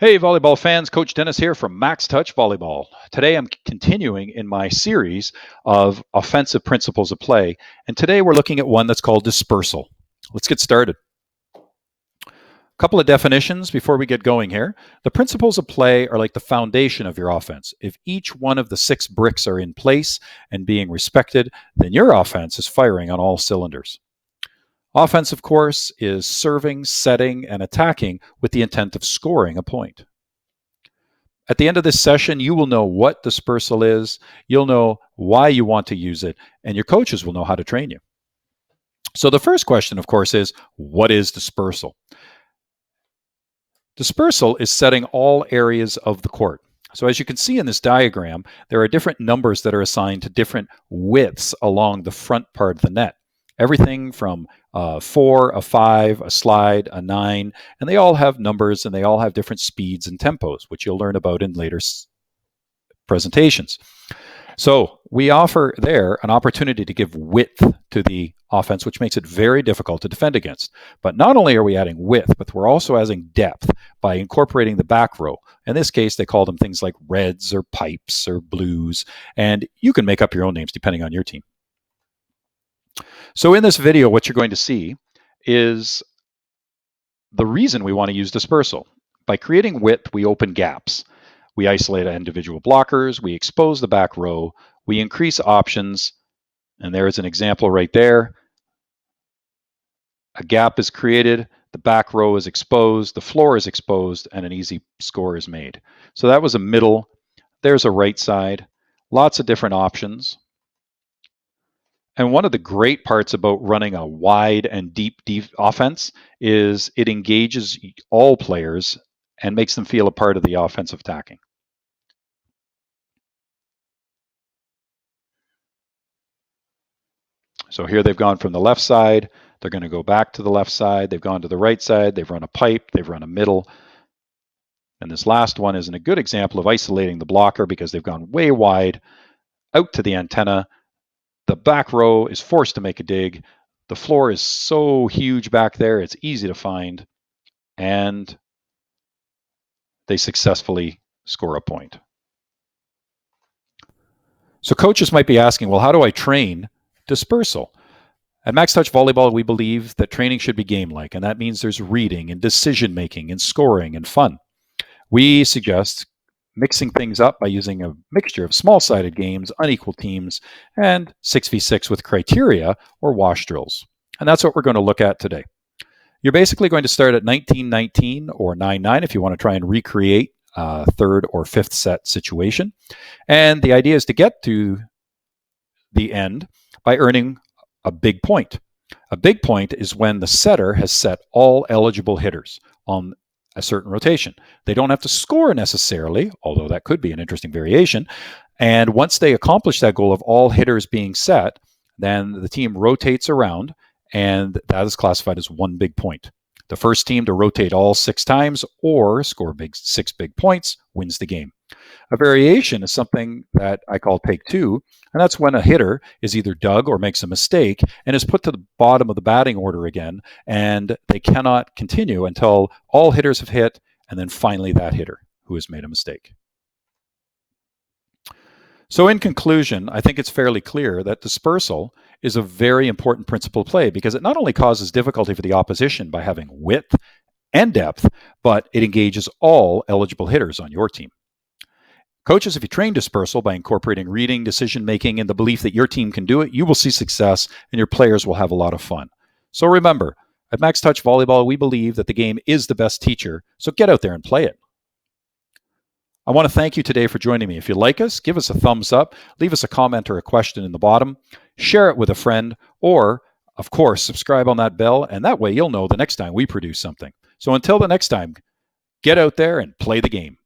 Hey, volleyball fans, Coach Dennis here from Max Touch Volleyball. Today I'm continuing in my series of offensive principles of play, and today we're looking at one that's called dispersal. Let's get started. A couple of definitions before we get going here. The principles of play are like the foundation of your offense. If each one of the 6 bricks are in place and being respected, then your offense is firing on all cylinders. Offense, of course, is serving, setting, and attacking with the intent of scoring a point. At the end of this session, you will know what dispersal is, you'll know why you want to use it, and your coaches will know how to train you. So the first question, of course, is what is dispersal? Dispersal is setting all areas of the court. So as you can see in this diagram, there are different numbers that are assigned to different widths along the front part of the net. Everything from 4, a 5, a slide, a 9, and they all have numbers and they all have different speeds and tempos, which you'll learn about in later presentations. So we offer there an opportunity to give width to the offense, which makes it very difficult to defend against. But not only are we adding width, but we're also adding depth by incorporating the back row. In this case, they call them things like reds or pipes or blues, and you can make up your own names depending on your team. So in this video, what you're going to see is the reason we want to use dispersal. By creating width, we open gaps. We isolate individual blockers, we expose the back row, we increase options, and there is an example right there. A gap is created, the back row is exposed, the floor is exposed, and an easy score is made. So that was a middle. There's a right side. Lots of different options. And one of the great parts about running a wide and deep offense is it engages all players and makes them feel a part of the offensive attacking. So here they've gone from the left side, they're going to go back to the left side, they've gone to the right side, they've run a pipe, they've run a middle. And this last one isn't a good example of isolating the blocker because they've gone way wide out to the antenna. The back row is forced to make a dig. The floor is so huge back there, it's easy to find. And they successfully score a point. So coaches might be asking, well, how do I train dispersal? At Max Touch Volleyball, we believe that training should be game-like, and that means there's reading and decision-making and scoring and fun. We suggest mixing things up by using a mixture of small-sided games, unequal teams, and 6v6 with criteria or wash drills. And that's what we're going to look at today. You're basically going to start at 19-19 or 9-9 if you want to try and recreate a third or fifth set situation. And the idea is to get to the end by earning a big point. A big point is when the setter has set all eligible hitters on a certain rotation. They don't have to score necessarily, although that could be an interesting variation. And once they accomplish that goal of all hitters being set, then the team rotates around, and that is classified as one big point. The first team to rotate all 6 times or score 6 big points wins the game. A variation is something that I call take 2, and that's when a hitter is either dug or makes a mistake and is put to the bottom of the batting order again, and they cannot continue until all hitters have hit, and then finally that hitter who has made a mistake. So in conclusion, I think it's fairly clear that dispersal is a very important principle of play because it not only causes difficulty for the opposition by having width and depth, but it engages all eligible hitters on your team. Coaches, if you train dispersal by incorporating reading, decision-making, and the belief that your team can do it, you will see success and your players will have a lot of fun. So remember, at Max Touch Volleyball, we believe that the game is the best teacher, so get out there and play it. I want to thank you today for joining me. If you like us, give us a thumbs up, leave us a comment or a question in the bottom, share it with a friend, or, of course, subscribe on that bell, and that way you'll know the next time we produce something. So until the next time, get out there and play the game.